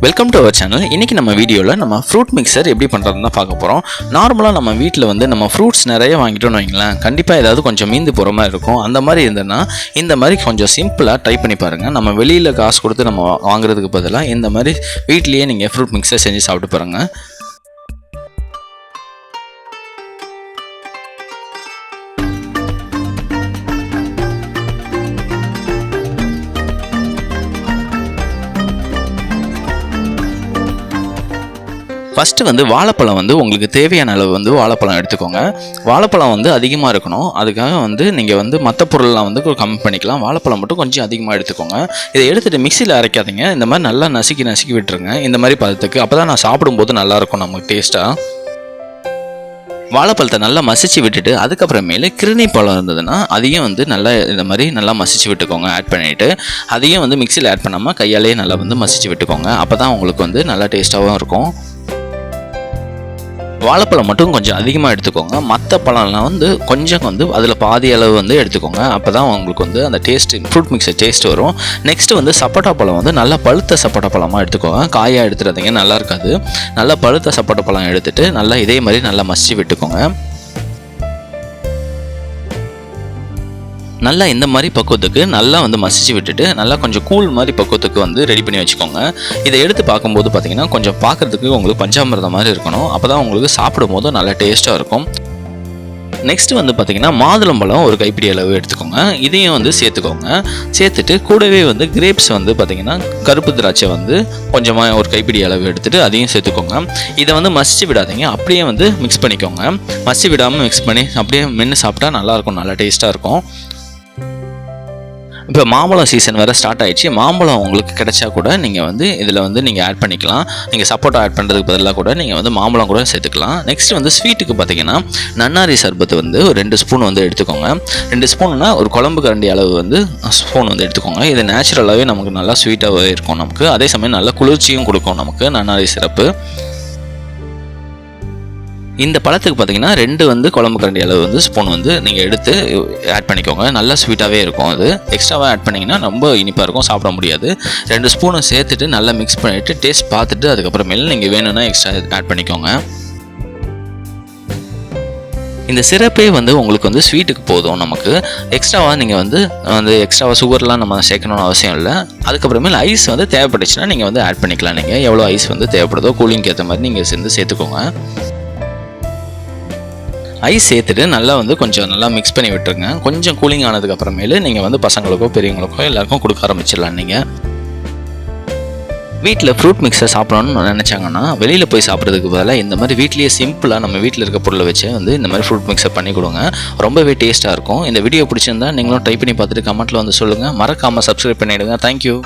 Welcome to our channel. இன்றைக்கி நம்ம வீடியோவில் நம்ம ஃப்ரூட் மிக்சர் எப்படி பண்ணுறதுன்னு தான் பார்க்க போகிறோம். நார்மலாக நம்ம வீட்டில் வந்து நம்ம ஃப்ரூட்ஸ் நிறைய வாங்கிட்டோன்னு வைங்களேன், கண்டிப்பாக ஏதாவது கொஞ்சம் மீந்து போகிற மாதிரி இருக்கும். அந்த மாதிரி இருந்ததுன்னா இந்த மாதிரி கொஞ்சம் சிம்பிளாக ட்ரை பண்ணி பாருங்கள். நம்ம வெளியில் காசு கொடுத்து நம்ம வாங்குறதுக்கு பதிலாக இந்த மாதிரி வீட்லேயே நீங்கள் ஃப்ரூட் மிக்சர் செஞ்சு சாப்பிட்டு பாருங்கள். ஃபஸ்ட்டு வந்து வாழைப்பழம் வந்து உங்களுக்கு தேவையான அளவு வந்து வாழைப்பழம் எடுத்துக்கோங்க. வாழைப்பழம் வந்து அதிகமாக இருக்கணும். அதுக்காக வந்து நீங்கள் வந்து மற்ற பொருள்லாம் வந்து கம்மி பண்ணிக்கலாம். வாழைப்பழம் மட்டும் கொஞ்சம் அதிகமாக எடுத்துக்கோங்க. இதை எடுத்துகிட்டு மிக்சியில் அரைக்காதீங்க. இந்த மாதிரி நல்லா நசுக்கி விட்டுருங்க இந்த மாதிரி பதத்துக்கு. அப்போ தான் நான் சாப்பிடும்போது நல்லாயிருக்கும் நமக்கு டேஸ்ட்டாக. வாழைப்பழத்தை நல்லா மசிச்சு விட்டுட்டு அதுக்கப்புறமேலே கிருணி பழம் இருந்ததுன்னா அதையும் வந்து நல்லா இந்த மாதிரி நல்லா மசிச்சு விட்டுக்கோங்க. ஆட் பண்ணிவிட்டு அதையும் வந்து மிக்சியில் ஆட் பண்ணாமல் கையாலேயே நல்லா வந்து மசிச்சு விட்டுக்கோங்க. அப்போ தான் உங்களுக்கு வந்து நல்லா டேஸ்ட்டாகவும் இருக்கும். வாழைப்பழம் மட்டும் கொஞ்சம் அதிகமாக எடுத்துக்கோங்க. மற்ற பழம்லாம் வந்து கொஞ்சம் வந்து அதில் பாதி அளவு வந்து எடுத்துக்கோங்க. அப்போ தான் உங்களுக்கு வந்து அந்த டேஸ்ட்டு ஃப்ரூட் மிக்சர் டேஸ்ட் வரும். நெக்ஸ்ட்டு வந்து சப்போட்டா பழம் வந்து நல்லா பழுத்த சப்போட்டா பழமாக எடுத்துக்கோங்க. காயாக எடுத்துடாதீங்க, நல்லா இருக்காது. நல்லா பழுத்த சப்போட்டா பழம் எடுத்துகிட்டு நல்லா இதே மாதிரி நல்லா மசிச்சு விட்டுக்கோங்க. நல்லா இந்த மாதிரி பக்குவத்துக்கு நல்லா வந்து மசிச்சு விட்டுட்டு நல்லா கொஞ்சம் கூல் மாதிரி பக்குவத்துக்கு வந்து ரெடி பண்ணி வச்சுக்கோங்க. இதை எடுத்து பார்க்கும்போது பார்த்தீங்கன்னா கொஞ்சம் பார்க்குறதுக்கு உங்களுக்கு பஞ்சாமிர்தம் மாதிரி இருக்கணும். அப்போ தான் உங்களுக்கு சாப்பிடும் போது நல்லா டேஸ்ட்டாக இருக்கும். நெக்ஸ்ட் வந்து பார்த்தீங்கன்னா மாதுளம்பழம் ஒரு கைப்பிடி அளவு எடுத்துக்கோங்க. இதையும் வந்து சேர்த்துக்கோங்க. சேர்த்துட்டு கூடவே வந்து கிரேப்ஸ் வந்து பார்த்தீங்கன்னா கருப்பு திராட்சை வந்து கொஞ்சமாக ஒரு கைப்பிடி அளவு எடுத்துகிட்டு அதையும் சேர்த்துக்கோங்க. இதை வந்து மசிச்சு விடாதீங்க, அப்படியே வந்து மிக்ஸ் பண்ணிக்கோங்க. மசிச்சு விடாமல் மிக்ஸ் பண்ணி அப்படியே மென்று சாப்பிட்டா நல்லாயிருக்கும், நல்லா டேஸ்ட்டாக இருக்கும். இப்போ மாம்பழம் சீசன் வேறு ஸ்டார்ட் ஆகிடுச்சு. மாம்பழம் உங்களுக்கு கிடைச்சா கூட நீங்கள் வந்து இதில் வந்து நீங்கள் ஆட் பண்ணிக்கலாம். நீங்கள் சப்போட்டா ஆட் பண்ணுறதுக்கு பதிலாக கூட நீங்கள் வந்து மாம்பழம் கூட சேர்த்துக்கலாம். நெக்ஸ்ட் வந்து ஸ்வீட்டுக்கு பார்த்தீங்கன்னா நன்னாரி சர்பத்து வந்து ஒரு 2 ஸ்பூன் வந்து எடுத்துக்கோங்க. 2 ஸ்பூன்னா ஒரு குழம்பு கரண்டி அளவு வந்து ஸ்பூன் வந்து எடுத்துக்கோங்க. இது நேச்சுரலாகவே நமக்கு நல்லா ஸ்வீட்டாகவே இருக்கும் நமக்கு. அதே சமயம் நல்லா குளிர்ச்சியும் கொடுக்கும் நமக்கு நன்னாரி சிறப்பு. இந்த பழத்துக்கு பார்த்தீங்கன்னா 2 வந்து குழம்பு கரண்டி அளவு வந்து ஸ்பூன் வந்து நீங்கள் எடுத்து ஆட் பண்ணிக்கோங்க. நல்லா ஸ்வீட்டாகவே இருக்கும். அது எக்ஸ்ட்ராவாக ஆட் பண்ணிங்கன்னா ரொம்ப இனிப்பாக இருக்கும், சாப்பிட முடியாது. 2 ஸ்பூனை சேர்த்துட்டு நல்லா மிக்ஸ் பண்ணிவிட்டு டேஸ்ட் பார்த்துட்டு அதுக்கப்புறமேல நீங்கள் வேணும்னா எக்ஸ்ட்ரா ஆட் பண்ணிக்கோங்க. இந்த சிரப்பே வந்து உங்களுக்கு வந்து ஸ்வீட்டுக்கு போதும். நமக்கு எக்ஸ்ட்ராவாக நீங்கள் வந்து எக்ஸ்ட்ராவாக சுகர்லாம் நம்ம சேர்க்கணும்னு அவசியம் இல்லை. அதுக்கப்புறமேல ஐஸ் வந்து தேவைப்பட்டுச்சுன்னா நீங்கள் வந்து ஆட் பண்ணிக்கலாம். நீங்கள் எவ்வளோ ஐஸ் வந்து தேவைப்படுதோ கூலிங்க்கு ஏற்ற மாதிரி நீங்கள் சேர்த்துக்கோங்க. ஐஸ் சேர்த்துட்டு நல்லா வந்து கொஞ்சம் நல்லா மிக்ஸ் பண்ணி விட்டுருங்க. கொஞ்சம் கூலிங் ஆனதுக்கப்புறமேலு நீங்கள் வந்து பசங்களுக்கோ பெரியவங்களுக்கோ எல்லாருக்கும் கொடுக்க ஆரம்பிச்சிடலாம். நீங்கள் வீட்டில் ஃப்ரூட் மிக்சர் சாப்பிடணும்னு நினச்சாங்கன்னா வெளியில் போய் சாப்பிட்றதுக்கு பதிலாக இந்த மாதிரி வீட்லேயே சிம்பிளாக நம்ம வீட்டில் இருக்க பொருளை வச்சு வந்து இந்த மாதிரி ஃப்ரூட் மிக்சர் பண்ணி கொடுங்க. ரொம்பவே டேஸ்ட்டாக இருக்கும். இந்த வீடியோ பிடிச்சிருந்தா நீங்களும் ட்ரை பண்ணி பார்த்துட்டு கமெண்ட்டில் வந்து சொல்லுங்கள். மறக்காமல் சப்ஸ்கிரைப் பண்ணிவிடுங்க. தேங்க்யூ.